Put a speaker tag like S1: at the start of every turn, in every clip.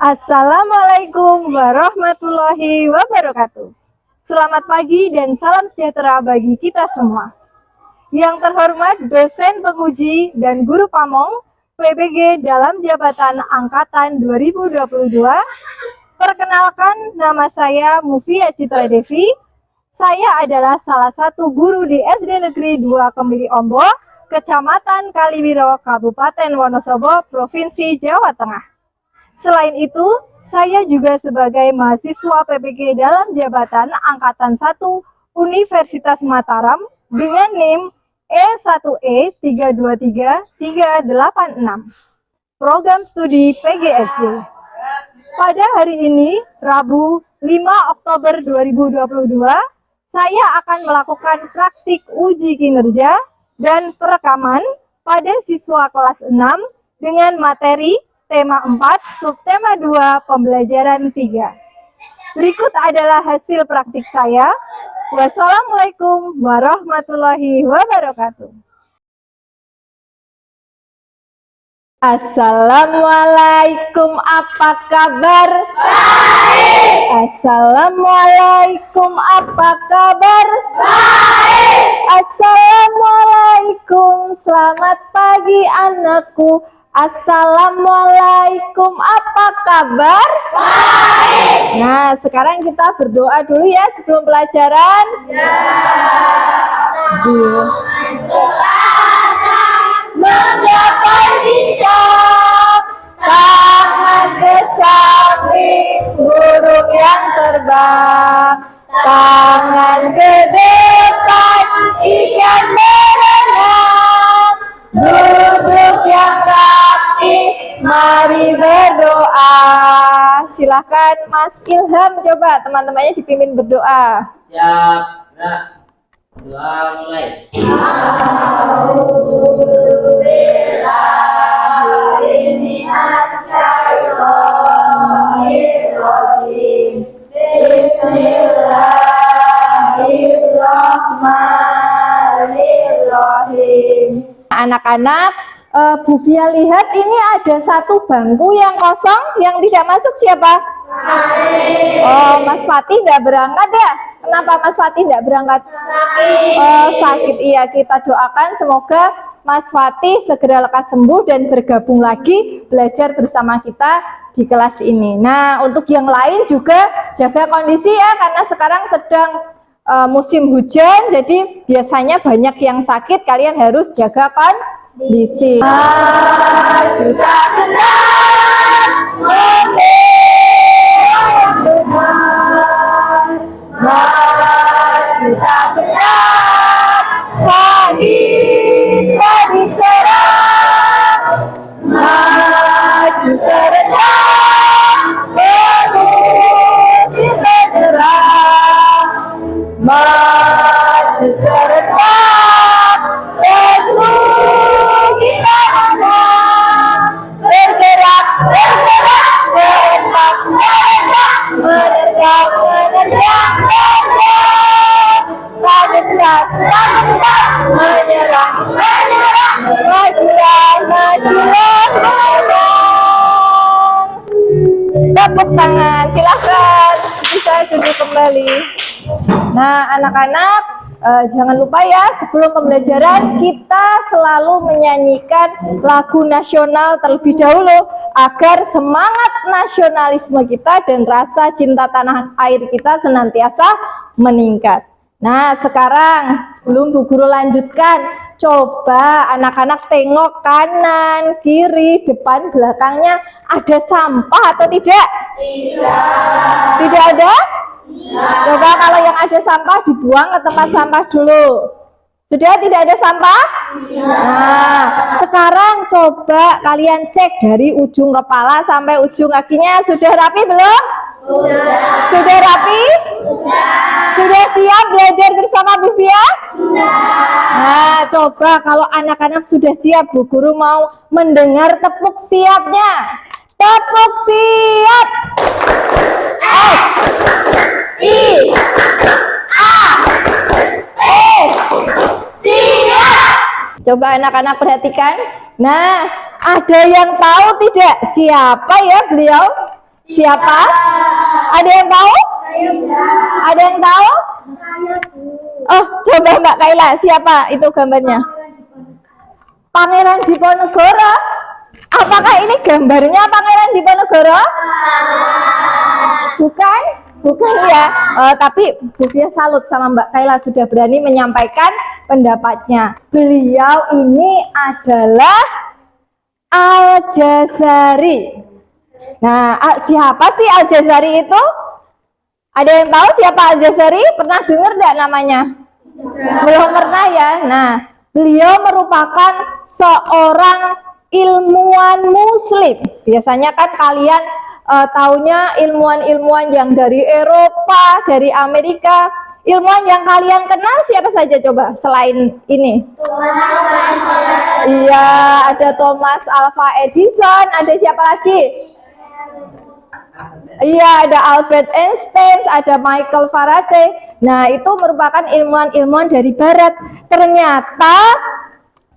S1: Assalamualaikum warahmatullahi wabarakatuh. Selamat pagi dan salam sejahtera bagi kita semua. Yang terhormat dosen penguji dan guru pamong PBG dalam jabatan angkatan 2022. Perkenalkan, nama saya Mufia Citra Devi. Saya adalah salah satu guru di SD Negeri 2 Kemiri Ombo, Kecamatan Kaliwiro, Kabupaten Wonosobo, Provinsi Jawa Tengah. Selain itu, saya juga sebagai mahasiswa PPG dalam jabatan Angkatan 1 Universitas Mataram dengan NIM E1E323386, program studi PGSD. Pada hari ini, Rabu 5 Oktober 2022, saya akan melakukan praktik uji kinerja dan perekaman pada siswa kelas 6 dengan materi tema 4, subtema 2, pembelajaran 3. Berikut adalah hasil praktik saya. Wassalamualaikum warahmatullahi wabarakatuh. Assalamualaikum, apa kabar? Baik. Assalamualaikum, apa kabar? Baik. Assalamualaikum, selamat pagi anakku. Assalamualaikum, apa kabar? Baik. Nah, sekarang kita berdoa dulu ya sebelum pelajaran. Ya. Menggapai bintang, tangan ke samping, burung yang terbang, tangan ke depan, ikan berenang, duduk yang rapi, mari berdoa. Silahkan Mas Ilham, coba teman-temannya dipimpin berdoa.
S2: Siap, gerak. Doa mulai.
S1: Bismillahirrahmanirrahim. Anak-anak, Bu Fia lihat ini ada satu bangku yang kosong, yang tidak masuk siapa? Oh, Mas Fatih tidak berangkat ya? Kenapa Mas Fatih tidak berangkat? Sakit. Oh, sakit. Iya, kita doakan semoga Mas Fatih segera lekas sembuh dan bergabung lagi belajar bersama kita di kelas ini. Nah, untuk yang lain juga jaga kondisi ya, karena sekarang sedang musim hujan, jadi biasanya banyak yang sakit, kalian harus jaga kondisi. Maju tak kenal, maju tak kenal, kita diserang, maju serentak, pengusir menyerang, maju serentak, teguh kita menang, bergerak, bergerak, serentak, serentak, menerjang, menerjang, menerjang, tak gentar, tak gentar, menyerang, menyerang, majulah, majulah, menyerang. Tepuk tangan, silahkan bisa duduk kembali. Nah, anak-anak, jangan lupa ya, sebelum pembelajaran kita selalu menyanyikan lagu nasional terlebih dahulu agar semangat nasionalisme kita dan rasa cinta tanah air kita senantiasa meningkat. Nah, sekarang sebelum Bu Guru lanjutkan, coba anak-anak tengok kanan, kiri, depan, belakangnya ada sampah atau tidak? Tidak. Tidak ada? Coba kalau yang ada sampah dibuang ke tempat sampah dulu. Sudah tidak ada sampah? Nah, sekarang coba kalian cek dari ujung kepala sampai ujung kakinya. Sudah rapi belum? Sudah. Sudah rapi? Sudah. Sudah siap belajar bersama Bu Fia? Sudah. Nah, coba kalau anak-anak sudah siap, Bu Guru mau mendengar tepuk siapnya. Tepuk siap. I A E siap. Coba anak-anak perhatikan. Nah, ada yang tahu tidak siapa ya beliau? Siapa? Ada yang tahu? Ada yang tahu? Oh, coba Mbak Kaila, siapa itu gambarnya? Pangeran Diponegoro. Apakah ini gambarnya Pangeran Diponegoro? Bukan, bukan ya. Tapi Bufia salut sama Mbak Kaila sudah berani menyampaikan pendapatnya. Beliau ini adalah Al-Jazari. Nah, siapa sih Al-Jazari itu? Ada yang tahu siapa Al-Jazari? Pernah dengar enggak namanya? Belum pernah ya. Nah, beliau merupakan seorang ilmuwan muslim. Biasanya kan kalian taunya ilmuwan-ilmuwan yang dari Eropa, dari Amerika. Ilmuwan yang kalian kenal siapa saja coba selain ini? Iya, ada Thomas Alva Edison, ada siapa lagi? Iya, ada Albert Einstein, ada Michael Faraday. Nah, itu merupakan ilmuwan-ilmuwan dari barat. Ternyata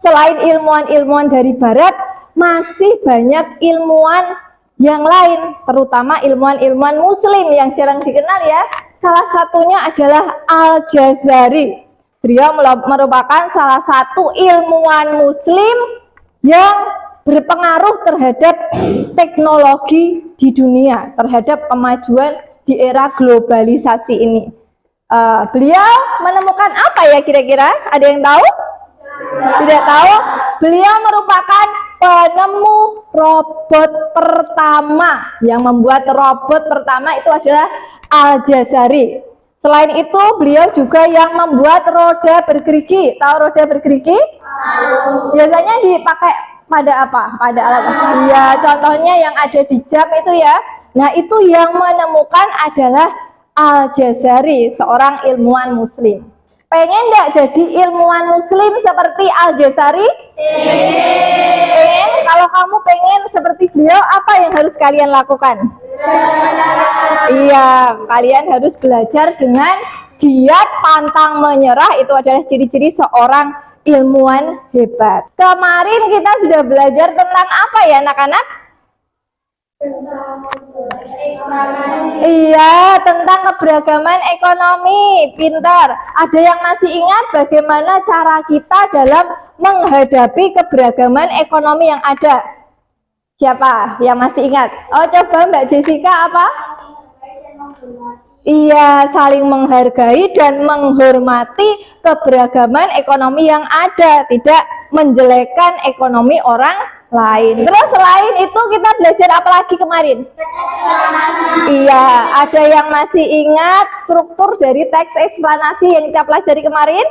S1: selain ilmuwan-ilmuwan dari barat, masih banyak ilmuwan yang lain, terutama ilmuwan-ilmuwan muslim yang jarang dikenal ya. Salah satunya adalah Al-Jazari. Beliau merupakan salah satu ilmuwan muslim yang berpengaruh terhadap teknologi di dunia, terhadap kemajuan di era globalisasi ini. Beliau menemukan apa ya kira-kira? Ada yang tahu? Tidak tahu? Beliau merupakan penemu robot pertama. Yang membuat robot pertama itu adalah Al-Jazari. Selain itu, beliau juga yang membuat roda bergerigi. Tahu roda bergerigi? Biasanya dipakai pada apa? Pada alat apa? Iya, contohnya yang ada di jam itu ya. Nah, itu yang menemukan adalah Al-Jazari, seorang ilmuwan muslim. Pengen nggak jadi ilmuwan muslim seperti Al-Jazari? Pengen? Kalau kamu pengen seperti beliau, apa yang harus kalian lakukan? Iya, kalian harus belajar dengan giat, pantang menyerah. Itu adalah ciri-ciri seorang ilmuwan hebat. Kemarin kita sudah belajar tentang apa ya anak-anak? Iya, tentang keberagaman ekonomi. Pintar. Ada yang masih ingat bagaimana cara kita dalam menghadapi keberagaman ekonomi yang ada? Siapa yang masih ingat? Oh, coba Mbak Jessica apa? Iya, saling menghargai dan menghormati keberagaman ekonomi yang ada, tidak menjelekkan ekonomi orang lain. Terus selain itu kita belajar apa lagi kemarin? Iya, ada yang masih ingat struktur dari teks eksplanasi yang kita pelajari kemarin?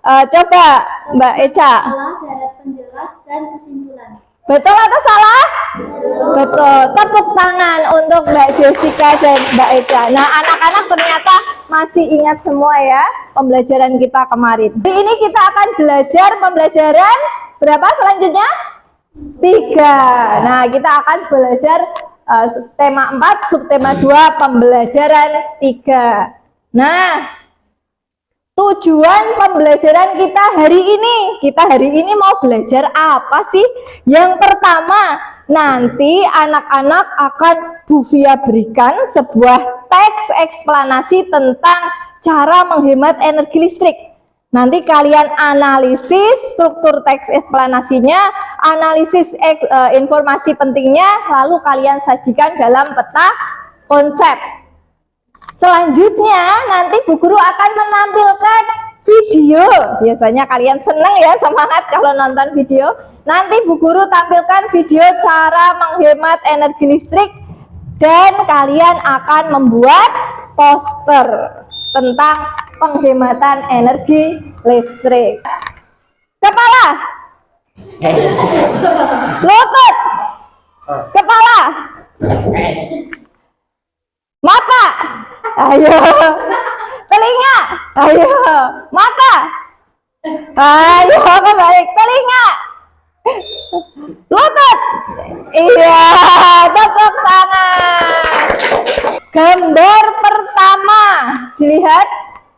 S1: Coba Mbak Eca.
S3: Syarat penjelas dan kesimpulan.
S1: Betul atau salah? Betul. Tepuk tangan untuk Mbak Jessica dan Mbak Eca. Nah, anak-anak ternyata masih ingat semua ya pembelajaran kita kemarin. Hari ini kita akan belajar pembelajaran berapa selanjutnya? 3. Nah, kita akan belajar tema 4, subtema 2, pembelajaran 3. Nah, tujuan pembelajaran kita hari ini mau belajar apa sih? Yang pertama, nanti anak-anak akan Bufia berikan sebuah teks eksplanasi tentang cara menghemat energi listrik. Nanti kalian analisis struktur teks eksplanasinya, analisis informasi pentingnya, lalu kalian sajikan dalam peta konsep. Selanjutnya nanti Bu Guru akan menampilkan video. Biasanya kalian seneng ya, semangat kalau nonton video. Nanti Bu Guru tampilkan video cara menghemat energi listrik dan kalian akan membuat poster tentang penghematan energi listrik. Kepala, lutut, kepala, mata, ayo, telinga, ayo, mata, ayo kebalik, telinga, lutut, iya, tepuk tangan. Gambar pertama dilihat.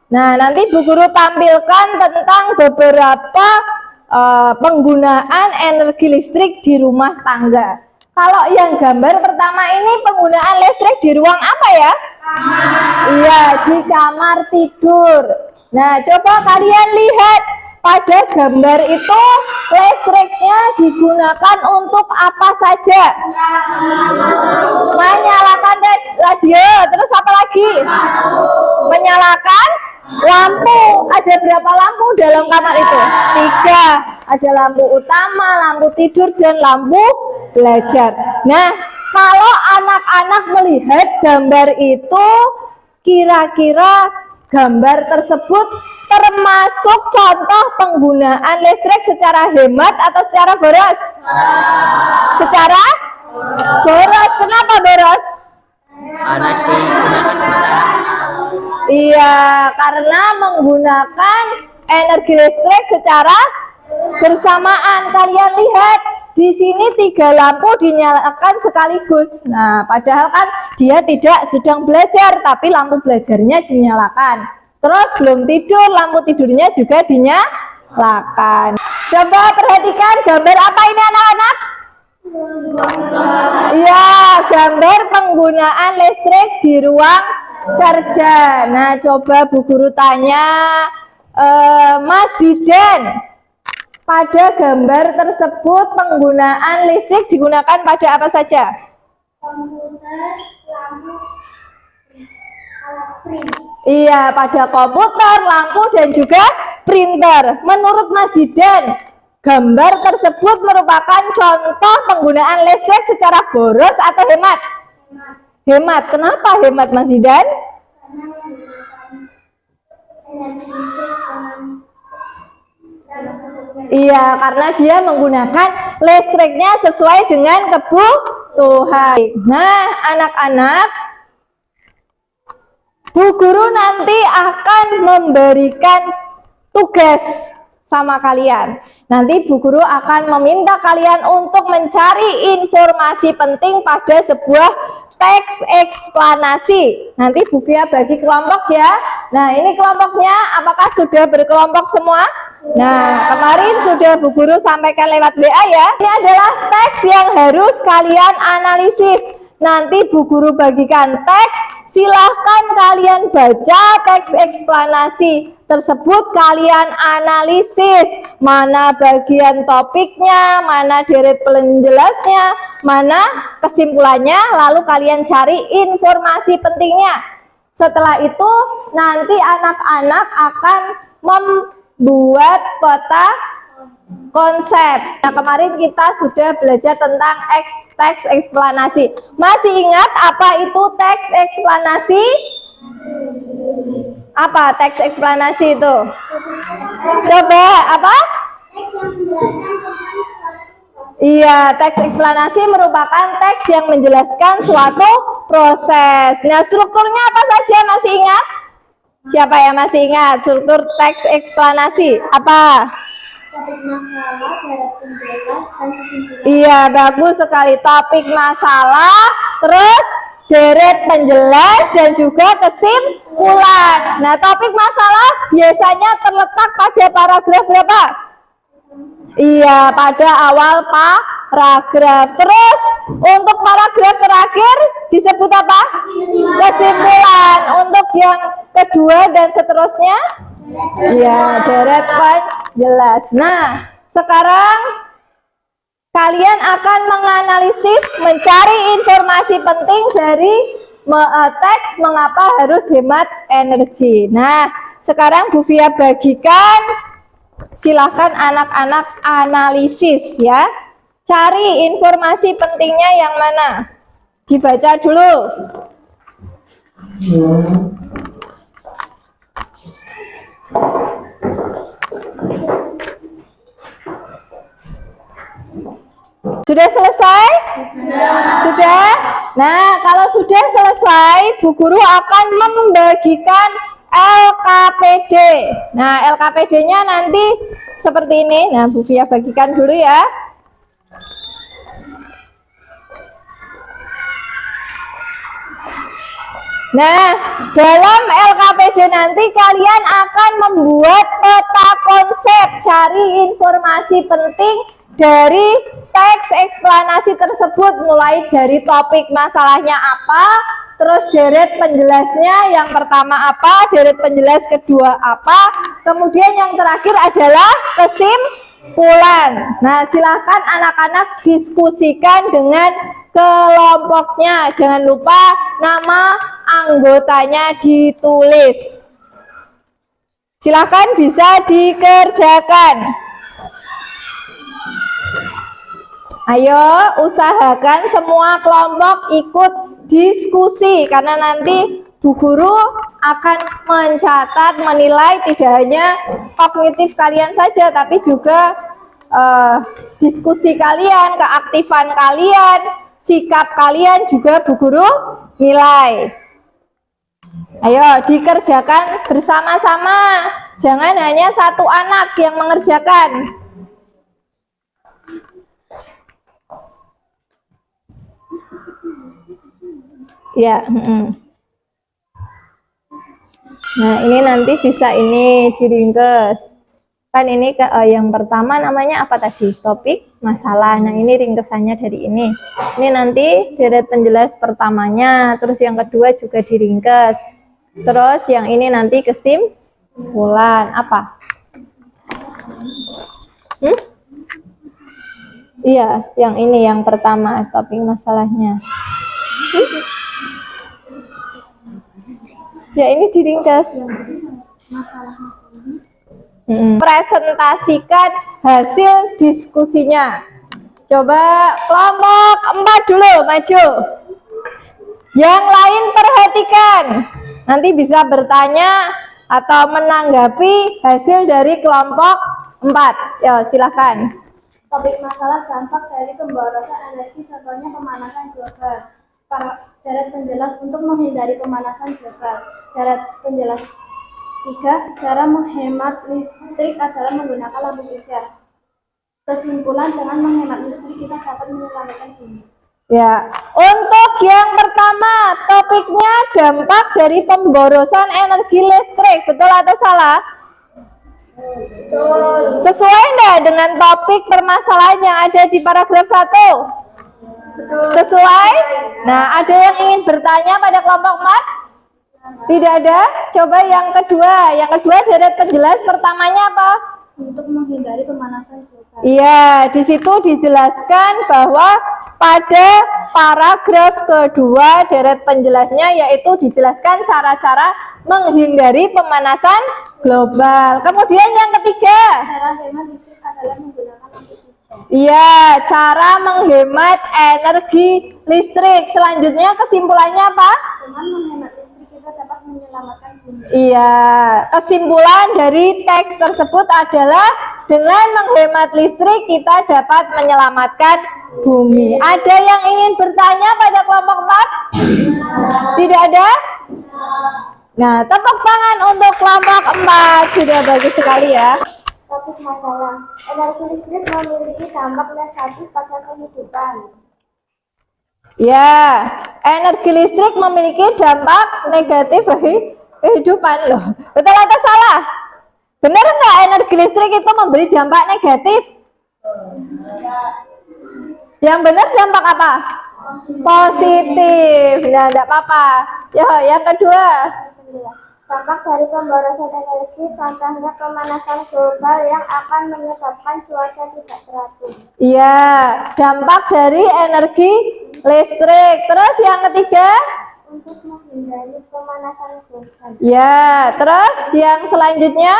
S1: Nah, nanti Bu Guru tampilkan tentang beberapa penggunaan energi listrik di rumah tangga. Kalau yang gambar pertama ini penggunaan listrik di ruang apa ya? Iya, di kamar tidur. Nah, coba kalian lihat pada gambar itu listriknya digunakan untuk apa saja? Menyalakan radio, terus apa lagi? Menyalakan lampu. Ada berapa lampu dalam kamar itu? 3. Ada lampu utama, lampu tidur, dan lampu belajar. Nah, kalau anak-anak melihat gambar itu, kira-kira gambar tersebut termasuk contoh penggunaan listrik secara hemat atau secara boros? Secara boros. Kenapa boros?
S2: Anak digunakan secara
S1: Iya, karena menggunakan energi listrik secara bersamaan. Kalian lihat, di sini 3 lampu dinyalakan sekaligus. Nah, padahal kan dia tidak sedang belajar, tapi lampu belajarnya dinyalakan. Terus belum tidur, lampu tidurnya juga dinyalakan. Coba perhatikan gambar apa ini anak-anak? Iya, gambar penggunaan listrik di ruang kerja. Nah, coba Bu Guru tanya, Mas Zidan, pada gambar tersebut penggunaan listrik digunakan pada apa saja?
S3: Komputer, lampu, alat print.
S1: Iya, pada komputer, lampu, dan juga printer. Menurut Mas Zidan, gambar tersebut merupakan contoh penggunaan listrik secara boros atau hemat? Hemat. Kenapa hemat, Mas Zidan?
S3: Karena menggunakan energi listrik dan secukupnya.
S1: Iya, karena dia menggunakan listriknya sesuai dengan kebutuhan. Nah, anak-anak, Bu Guru nanti akan memberikan tugas sama kalian. Nanti Bu Guru akan meminta kalian untuk mencari informasi penting pada sebuah teks eksplanasi. Nanti Bu Fia bagi kelompok ya. Nah, ini kelompoknya apakah sudah berkelompok semua? Nah, kemarin sudah Bu Guru sampaikan lewat WA ya. Ini adalah teks yang harus kalian analisis. Nanti Bu Guru bagikan teks, silahkan kalian baca teks eksplanasi tersebut, kalian analisis mana bagian topiknya, mana deret penjelasnya, mana kesimpulannya, lalu kalian cari informasi pentingnya. Setelah itu nanti anak-anak akan membuat peta konsep. Nah, kemarin kita sudah belajar tentang teks eksplanasi. Masih ingat apa itu teks eksplanasi? Apa teks eksplanasi itu? Coba apa?
S3: Teks yang menjelaskan tentang suatu proses.
S1: Iya, teks eksplanasi merupakan teks yang menjelaskan suatu proses. Nah, strukturnya apa saja masih ingat? Siapa yang masih ingat struktur teks eksplanasi? Apa?
S3: Topik masalah, deret penjelas, dan kesimpulan.
S1: Iya, bagus sekali. Topik masalah, terus deret penjelas, dan juga kesimpulan. Nah, topik masalah biasanya terletak pada paragraf berapa? Iya, pada awal paragraf. Terus untuk paragraf terakhir disebut apa? Kesimpulan. Untuk yang kedua dan seterusnya? Iya, deret penjelas. Nah, sekarang kalian akan menganalisis, mencari informasi penting dari teks mengapa harus hemat energi. Nah, sekarang Bu Fia bagikan, silahkan anak-anak analisis ya. Cari informasi pentingnya yang mana? Dibaca dulu. Sudah selesai? Sudah? Nah, kalau sudah selesai, Bu Guru akan membagikan LKPD. Nah, LKPD-nya nanti seperti ini. Nah, Bu Fia bagikan dulu ya. Nah, dalam LKPD nanti kalian akan membuat peta konsep, cari informasi penting dari teks eksplanasi tersebut, mulai dari topik masalahnya apa, terus deret penjelasnya yang pertama apa, deret penjelas kedua apa, kemudian yang terakhir adalah kesimpulan. Nah, silakan anak-anak diskusikan dengan kelompoknya. Jangan lupa nama anggotanya ditulis. Silakan bisa dikerjakan. Ayo usahakan semua kelompok ikut diskusi, karena nanti Bu Guru akan mencatat, menilai tidak hanya kognitif kalian saja, tapi juga diskusi kalian, keaktifan kalian, sikap kalian juga Bu Guru nilai. Ayo dikerjakan bersama-sama, jangan hanya satu anak yang mengerjakan. Ya, Nah, ini nanti bisa ini diringkes. Kan ini yang pertama namanya apa tadi? Topik masalah. Nah, ini ringkesannya dari ini. Ini nanti deret penjelas pertamanya, terus yang kedua juga diringkes. Terus yang ini nanti kesimpulan. Apa? Iya, yang ini yang pertama, topik masalahnya. Ya, ini diringkas. Presentasikan hasil diskusinya. Coba kelompok 4 dulu maju. Yang lain perhatikan. Nanti bisa bertanya atau menanggapi hasil dari kelompok 4. Ya, silakan.
S3: Topik masalah dampak dari pemborosan energi, contohnya pemanasan global. Deret penjelas untuk menghindari pemanasan global. Deret penjelas 3, cara menghemat listrik adalah menggunakan lampu hijau. Kesimpulan, dengan menghemat listrik kita dapat menyelamatkan bumi.
S1: Ya, untuk yang pertama topiknya dampak dari pemborosan energi listrik, betul atau salah?
S3: Betul.
S1: Sesuai enggak dengan topik permasalahan yang ada di paragraf 1? Sesuai? Nah, ada yang ingin bertanya pada kelompok 4? Tidak ada? Coba yang kedua. Yang kedua deret penjelas pertamanya apa?
S3: Untuk menghindari pemanasan global.
S1: Iya, di situ dijelaskan bahwa pada paragraf kedua deret penjelasnya yaitu dijelaskan cara-cara menghindari pemanasan global. Kemudian yang ketiga,
S3: Cara hemat listrik adalah menggunakan lampu hijau.
S1: iya, cara menghemat energi listrik. Selanjutnya kesimpulannya apa?
S3: Dengan menghemat listrik kita dapat menyelamatkan bumi.
S1: Iya, kesimpulan dari teks tersebut adalah dengan menghemat listrik kita dapat menyelamatkan bumi. Ada yang ingin bertanya pada kelompok 4? Tidak ada? Nah, tepuk tangan untuk kelompok 4. Sudah bagus sekali ya.
S3: Topik masalah, energi listrik memiliki dampak negatif pada kehidupan.
S1: Ya, energi listrik memiliki dampak negatif bagi kehidupan loh. Betul atau salah? Benar nggak energi listrik itu memberi dampak negatif? Yang benar dampak apa? Positif. Nah, enggak apa-apa. Ya, yang kedua.
S3: Dampak dari pemborosan energi, contohnya pemanasan global yang akan menyebabkan cuaca tidak teratur.
S1: Iya, dampak dari energi listrik. Terus yang ketiga?
S3: Untuk menghindari pemanasan global.
S1: Ya, terus yang selanjutnya?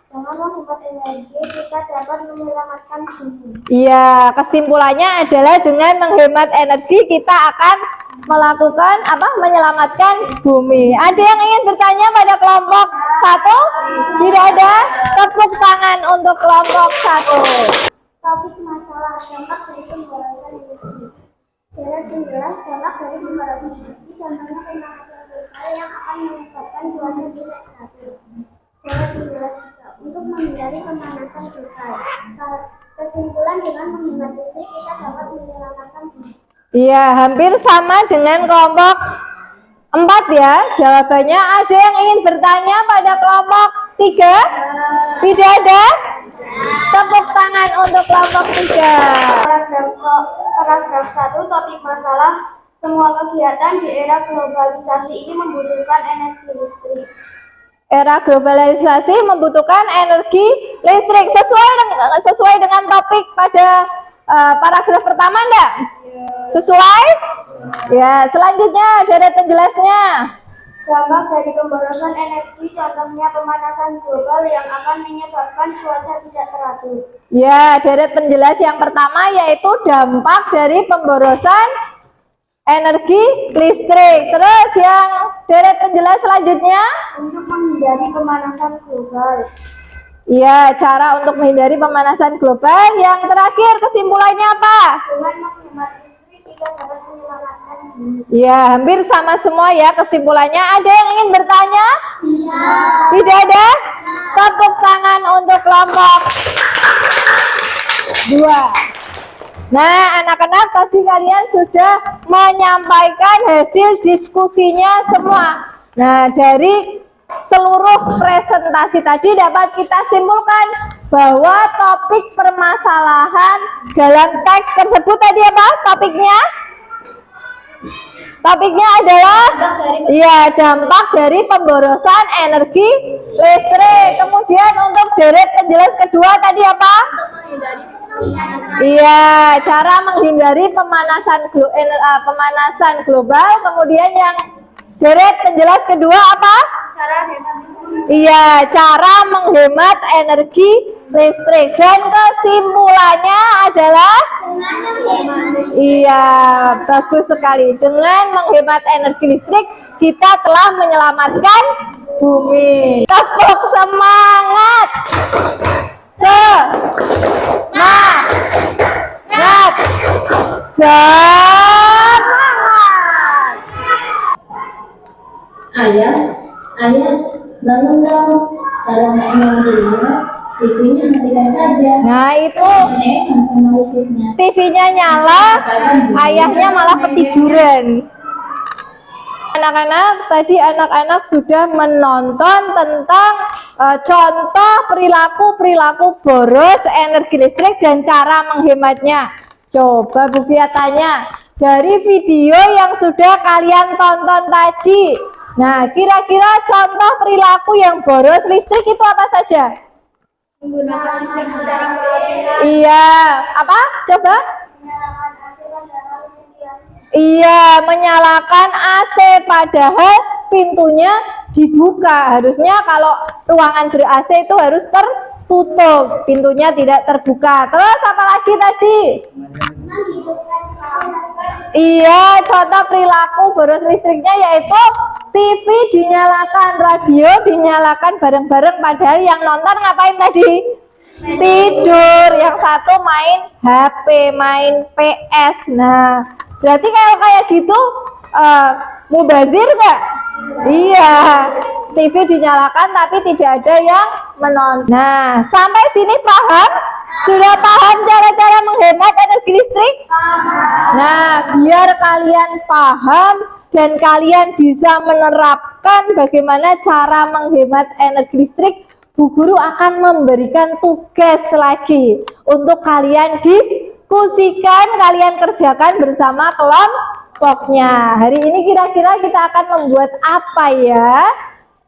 S3: Dengan menghemat energi, kita dapat menyelamatkan bumi.
S1: Iya, kesimpulannya adalah dengan menghemat energi kita akan melakukan apa? Menyelamatkan bumi. Ada yang ingin bertanya pada kelompok 1? Tidak ada? Tepuk tangan untuk kelompok 1.
S3: Topik masalah dampak dari pemborosan energi. Deret penjelas dampak dari pemborosan energi, contohnya pemanasan global yang akan menyebabkan cuaca tidak teratur. Deret penjelas untuk menghindari pemanasan global. Kesimpulan, dengan menghemat listrik kita dapat menyelamatkan bumi.
S1: Iya, hampir sama dengan kelompok 4 ya. Jawabannya ada yang ingin bertanya pada kelompok 3? Tidak ada? Tepuk tangan untuk kelompok 3.
S3: Paragraf 1, topik masalah. Semua kegiatan di era globalisasi ini membutuhkan energi listrik.
S1: Era globalisasi membutuhkan energi listrik. Sesuai dengan topik pada paragraf pertama enggak? Sesuai? Ya, selanjutnya dari penjelasnya.
S3: Dampak dari pemborosan energi, contohnya pemanasan global yang akan menyebabkan cuaca tidak teratur.
S1: Ya, deret penjelas yang pertama yaitu dampak dari pemborosan energi listrik. Terus yang deret penjelas selanjutnya,
S3: Untuk menghindari pemanasan global.
S1: ya, cara untuk menghindari pemanasan global. Yang terakhir kesimpulannya apa?
S3: Dengan menghemat listrik, kita dapat menyelamatkan bumi.
S1: Ya, hampir sama semua ya kesimpulannya. Ada yang ingin bertanya? Tidak ada? Tepuk tangan untuk kelompok 2. Nah, anak-anak, tadi kalian sudah menyampaikan hasil diskusinya semua. Nah, dari seluruh presentasi tadi dapat kita simpulkan bahwa topik permasalahan dalam teks tersebut tadi apa topiknya? Topiknya adalah dampak dari pemborosan energi listrik. Kemudian untuk deret penjelas kedua tadi apa? Iya, cara menghindari pemanasan global. Kemudian yang deret penjelas kedua apa?
S3: Cara hemat listrik.
S1: Iya, cara menghemat energi listrik. Dan kesimpulannya adalah iya, bagus sekali. Dengan menghemat energi listrik, kita telah menyelamatkan bumi. Tepuk semangat. Semangat.
S4: Ayah, bangun dong. Kalau nggak mau dulu, TV-nya matikan saja.
S1: Nah, itu
S4: Sama listriknya.
S1: TV-nya nyala, ayahnya malah ketiduran. Anak-anak, tadi anak-anak sudah menonton tentang contoh perilaku boros energi listrik dan cara menghematnya. Coba Bu Fia tanya, dari video yang sudah kalian tonton tadi, nah kira-kira contoh perilaku yang boros listrik itu apa saja?
S3: Menggunakan listrik secara berlebihan.
S1: Iya, apa? Coba?
S3: Menyalakan AC padahal ventilasi.
S1: Iya, menyalakan AC padahal pintunya dibuka. Harusnya kalau ruangan ber-AC itu harus tertutup, pintunya tidak terbuka. Terus apa lagi tadi?
S3: Menghidupkan peralatan.
S1: Iya, contoh perilaku boros listriknya yaitu TV dinyalakan, radio dinyalakan bareng-bareng padahal yang nonton ngapain tadi? Tidur. Yang satu main HP, main PS. Nah, berarti kalau kayak gitu mubazir nggak? Iya, TV dinyalakan tapi tidak ada yang menonton. Nah, sampai sini paham? Sudah paham cara-cara menghemat energi listrik? Nah, biar kalian paham dan kalian bisa menerapkan bagaimana cara menghemat energi listrik, Bu Guru akan memberikan tugas lagi untuk kalian diskusikan, kalian kerjakan bersama kelompoknya. Hari ini kira-kira kita akan membuat apa ya?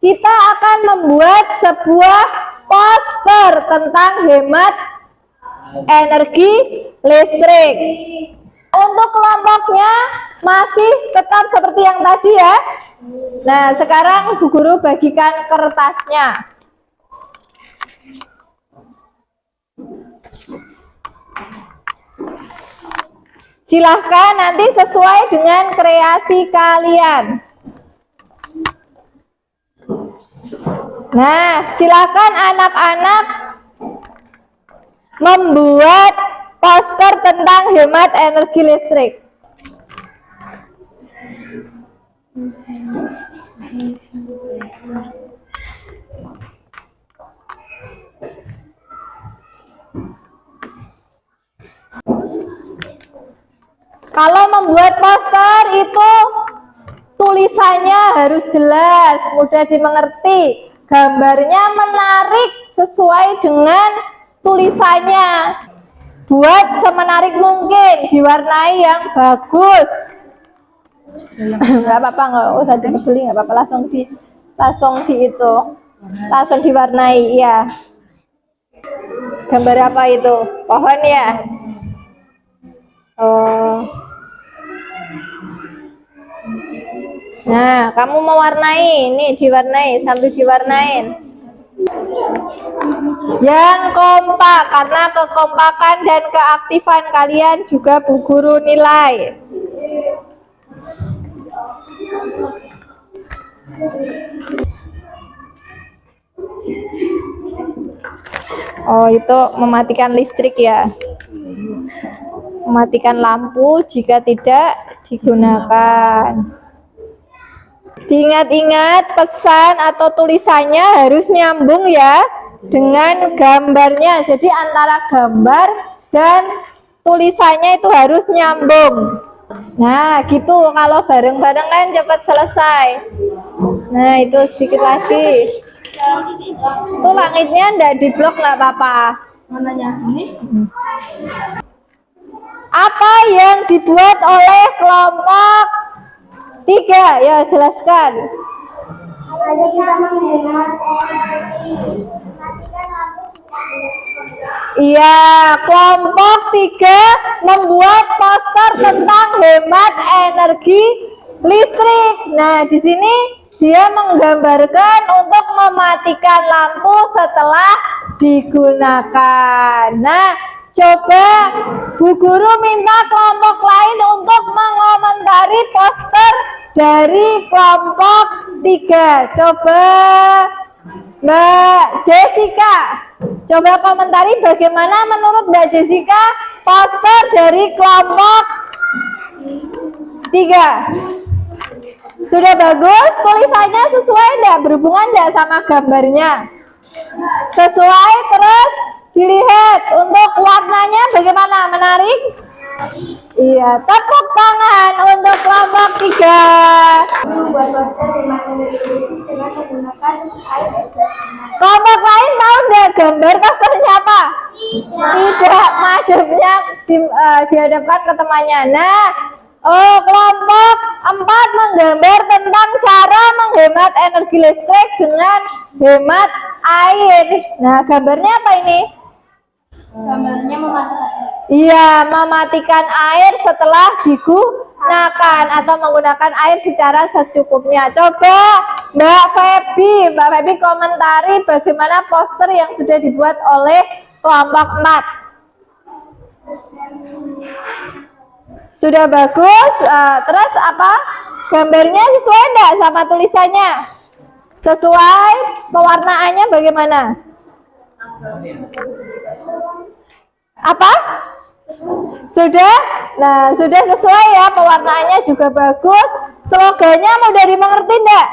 S1: Kita akan membuat sebuah poster tentang hemat energi listrik. Untuk kelompoknya masih tetap seperti yang tadi ya. Nah, sekarang Bu Guru bagikan kertasnya. Silahkan nanti sesuai dengan kreasi kalian. Nah, silahkan anak-anak membuat poster tentang hemat energi listrik. Kalau membuat poster itu tulisannya harus jelas, mudah dimengerti, gambarnya menarik sesuai dengan tulisannya. Buat semenarik mungkin, diwarnai yang bagus. Nggak apa-apa, nggak usah dibeli, nggak apa-apa, langsung diwarnai. Ya, gambar apa itu? Pohon ya. Oh, nah kamu mewarnai, ini diwarnai, sambil diwarnain yang kompak, karena kekompakan dan keaktifan kalian juga Bu Guru nilai. Oh, itu mematikan listrik ya. Mematikan lampu jika tidak digunakan. Diingat-ingat, pesan atau tulisannya harus nyambung ya dengan gambarnya. Jadi antara gambar dan tulisannya itu harus nyambung. Nah, gitu, kalau bareng-bareng kan cepat selesai. Nah, itu sedikit lagi. Itu langitnya enggak diblok, nggak apa-apa.
S4: Mananya ini?
S1: Apa yang dibuat oleh kelompok 3? Ya, jelaskan.
S3: Ada kita menghemat energi, matikan lampu jika
S1: Iya, kelompok 3 membuat poster tentang hemat energi listrik. Nah, di sini dia menggambarkan untuk mematikan lampu setelah digunakan. Nah, coba Bu Guru minta kelompok lain untuk mengomentari poster dari kelompok 3. Coba Mbak Jessica, coba komentari bagaimana menurut Mbak Jessica poster dari kelompok 3. Sudah bagus, tulisannya sesuai enggak, berhubungan enggak sama gambarnya? Sesuai, terus dilihat untuk warnanya bagaimana, menarik? Iya, tepuk tangan untuk kelompok 3.
S3: membuat poster hemat energi dengan menggunakan air.
S1: Kelompok lain tahu enggak gambar posternya apa? Tidak, madepnya dihadapkan ke temannya. Nah, kelompok 4 menggambar tentang cara menghemat energi listrik dengan hemat air. Nah, gambarnya apa ini?
S3: Gambarnya mematikan.
S1: Iya, mematikan air setelah digunakan atau menggunakan air secara secukupnya. Coba Mbak Febi komentari bagaimana poster yang sudah dibuat oleh kelompok 4. Sudah bagus. Terus apa? Gambarnya sesuai enggak sama tulisannya? Sesuai. Pewarnaannya bagaimana? Apa? Sudah? Nah, sudah sesuai ya, pewarnaannya juga bagus. Slogannya mudah dimengerti enggak?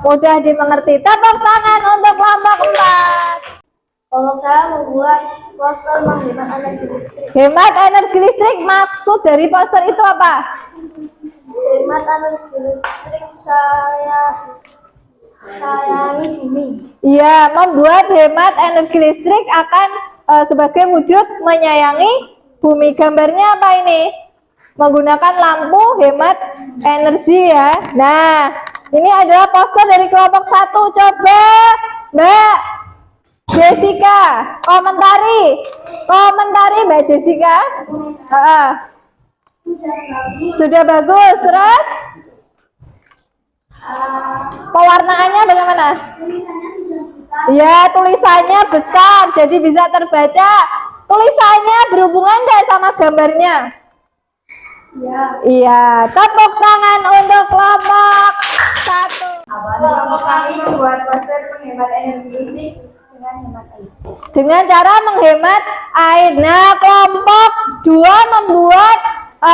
S1: Mudah dimengerti. Tepuk tangan untuk kelompok 4.
S3: Kelompok saya membuat poster menghemat energi listrik.
S1: Hemat energi listrik, maksud dari poster itu apa?
S3: Hemat energi listrik sayangi bumi.
S1: Iya, membuat hemat energi listrik akan sebagai wujud menyayangi bumi. Gambarnya apa ini? Menggunakan lampu hemat energi ya. Nah, ini adalah poster dari kelompok 1. Coba Mbak Jessica komentari Mbak Jessica. Sudah bagus. Terus pewarnaannya bagaimana?
S3: Tulisannya sudah besar.
S1: Ya, tulisannya besar, jadi bisa terbaca. Tulisannya berhubungan nggak sama gambarnya?
S3: Ya.
S1: Iya, tepuk tangan untuk kelompok 1.
S3: Kelompok kami membuat poster menghemat energi listrik dengan hemat air.
S1: Dengan cara menghemat air. Nah, kelompok 2 membuat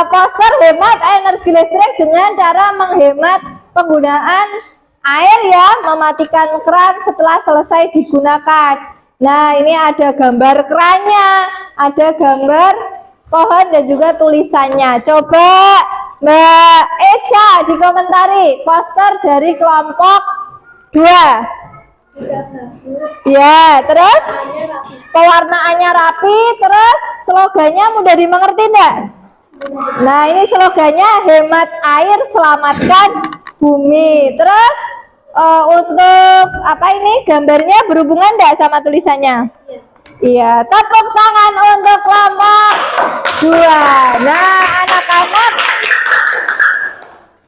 S1: poster hemat energi listrik dengan cara menghemat penggunaan air ya, mematikan keran setelah selesai digunakan. Nah, ini ada gambar kerannya, ada gambar pohon dan juga tulisannya. Coba Mbak Echa dikomentari poster dari kelompok 2.
S3: Tidak bagus.
S1: Ya, terus
S3: Hanya rapi.
S1: pewarnaannya rapi, terus slogannya mudah dimengerti enggak? Nah, ini slogannya hemat air, selamatkan bumi. Terus untuk apa ini gambarnya berhubungan enggak sama tulisannya? Iya, tepuk tangan untuk kelompok 2. Nah, anak-anak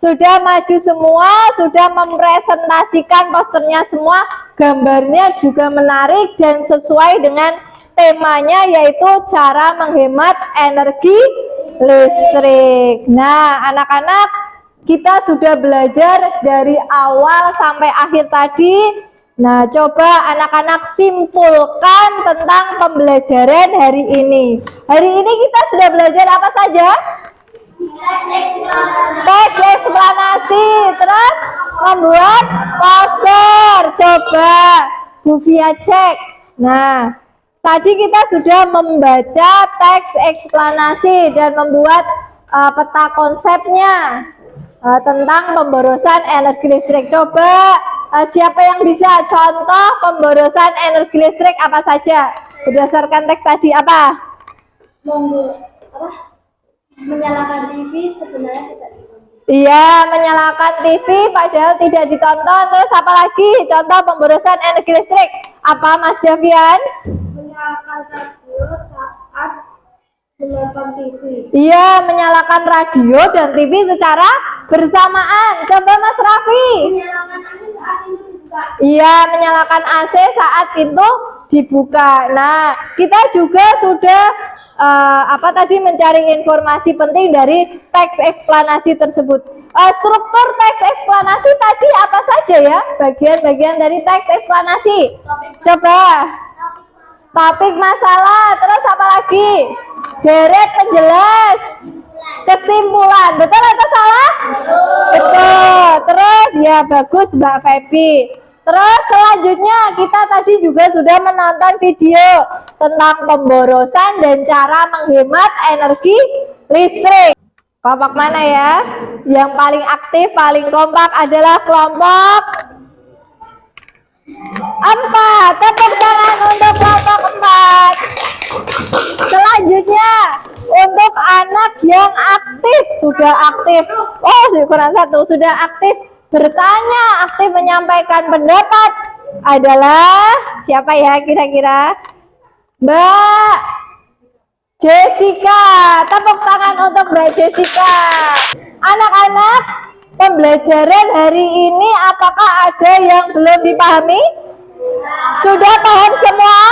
S1: sudah maju semua, sudah mempresentasikan posternya semua, gambarnya juga menarik dan sesuai dengan temanya, yaitu cara menghemat energi listrik. Nah, anak-anak, kita sudah belajar dari awal sampai akhir tadi. Nah, coba anak-anak simpulkan tentang pembelajaran hari ini. Hari ini kita sudah belajar apa saja? Teks eksplanasi, terus membuat poster. Coba Bu Fia cek. Nah, tadi kita sudah membaca teks eksplanasi dan membuat peta konsepnya tentang pemborosan energi listrik. Coba siapa yang bisa contoh pemborosan energi listrik apa saja berdasarkan teks tadi? Apa?
S3: Menyalakan TV sebenarnya tidak ditonton.
S1: Iya, menyalakan TV padahal tidak ditonton. Terus apa lagi contoh pemborosan energi listrik? Apa Mas Davian?
S3: Menyalakan radio saat menonton TV.
S1: Iya, menyalakan radio dan TV secara bersamaan. Coba Mas Raffi.
S3: Menyalakan TV saat itu dibuka.
S1: Iya, menyalakan AC saat pintu dibuka. Nah, kita juga sudah mencari informasi penting dari teks eksplanasi tersebut. Struktur teks eksplanasi tadi apa saja ya? Bagian-bagian dari teks eksplanasi. Coba. Topik masalah, terus apa lagi? Deret penjelas. Kesimpulan, betul atau salah? Betul. Terus ya bagus Mbak Febi. Terus selanjutnya kita tadi juga sudah menonton video tentang pemborosan dan cara menghemat energi listrik. Kelompok mana ya? Yang paling aktif, paling kompak adalah kelompok 4. Tepuk tangan untuk kelompok 4. Selanjutnya untuk anak yang aktif, sudah aktif. Oh, kurang 1, sudah aktif bertanya, aktif menyampaikan pendapat adalah siapa ya kira-kira? Mbak Jessica. Tepuk tangan untuk Mbak Jessica. Anak-anak, pembelajaran hari ini apakah ada yang belum dipahami? Sudah paham semua?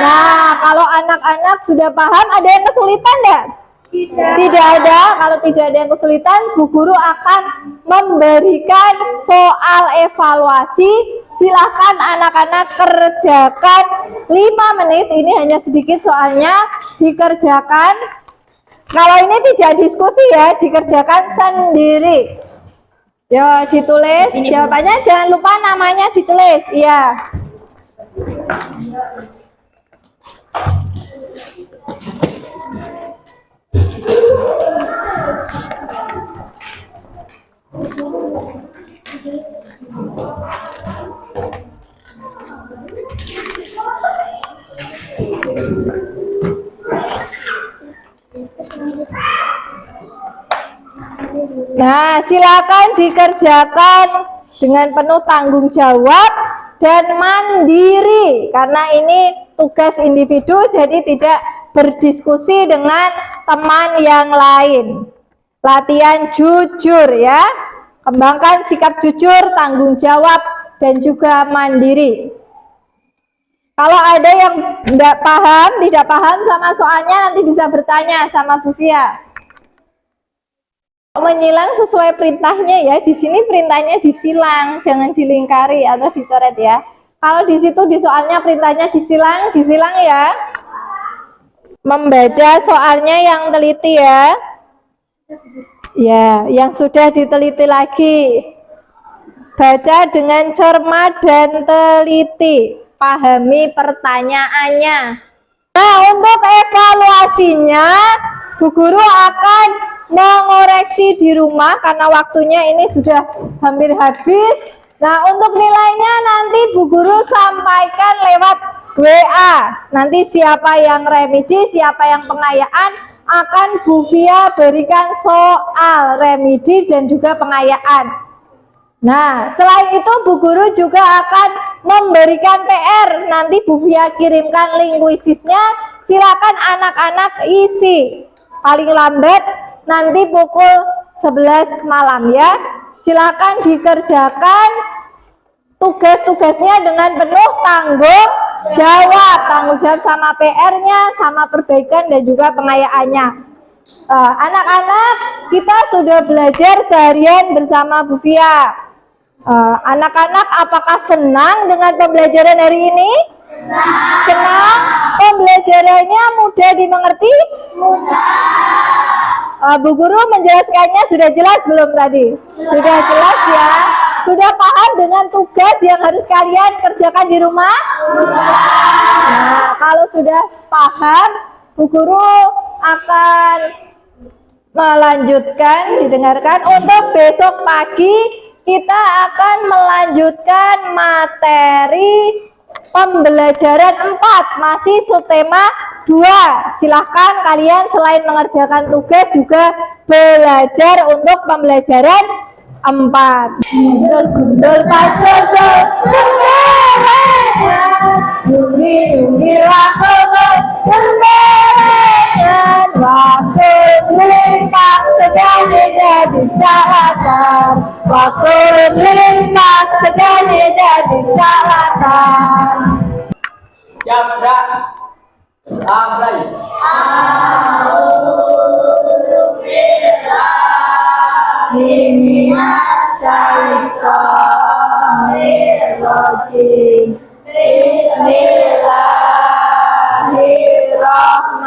S1: Nah, kalau anak-anak sudah paham, ada yang kesulitan enggak? Tidak ada. Kalau tidak ada yang kesulitan, Bu Guru akan memberikan soal evaluasi. Silahkan anak-anak kerjakan 5 menit. Ini hanya sedikit soalnya, dikerjakan. Kalau ini tidak diskusi ya, dikerjakan sendiri. Yo, ditulis jawabannya, jangan lupa namanya ditulis. Iya. Nah, silakan dikerjakan dengan penuh tanggung jawab dan mandiri, karena ini tugas individu, jadi tidak berdiskusi dengan teman yang lain. Latihan jujur ya, kembangkan sikap jujur, tanggung jawab, dan juga mandiri. Kalau ada yang tidak paham sama soalnya, nanti bisa bertanya sama Bu Fia. Menyilang sesuai perintahnya ya. Di sini perintahnya disilang, jangan dilingkari atau dicoret ya. Kalau di situ di soalnya perintahnya disilang ya. Membaca soalnya yang teliti ya. Ya, yang sudah diteliti lagi. Baca dengan cermat dan teliti. Pahami pertanyaannya. Nah, untuk evaluasinya, Bu Guru akan mengoreksi di rumah karena waktunya ini sudah hampir habis. Nah, untuk nilainya nanti Bu Guru sampaikan lewat WA. Nanti siapa yang remedi, siapa yang pengayaan, akan Bu Via berikan soal remedi dan juga pengayaan. Nah, selain itu Bu Guru juga akan memberikan PR. Nanti Bu Via kirimkan link kuisisnya. Silakan anak-anak isi. Paling lambat nanti pukul 11 malam ya. Silakan dikerjakan tugas-tugasnya dengan penuh tanggung jawab sama PR-nya, sama perbaikan dan juga pengayaannya. Anak-anak, kita sudah belajar seharian bersama Bu Via. Anak-anak, apakah senang dengan pembelajaran hari ini? Senang? Pembelajarannya mudah dimengerti? Bu Guru menjelaskannya sudah jelas belum tadi? Sudah jelas ya? Sudah paham dengan tugas yang harus kalian kerjakan di rumah? Nah, kalau sudah paham, Bu Guru akan melanjutkan, didengarkan. Untuk besok pagi kita akan melanjutkan materi pembelajaran 4, masih subtema 2. Silahkan kalian selain mengerjakan tugas juga belajar untuk pembelajaran 4. Gundul pacoco, yungi waktu gembelengan, waktu melimpah segala jadi salatan, waktu melimpah segala jadi salatan.
S2: Siap, gerak. Mulai.
S1: Bismillahirrahmanirrahim.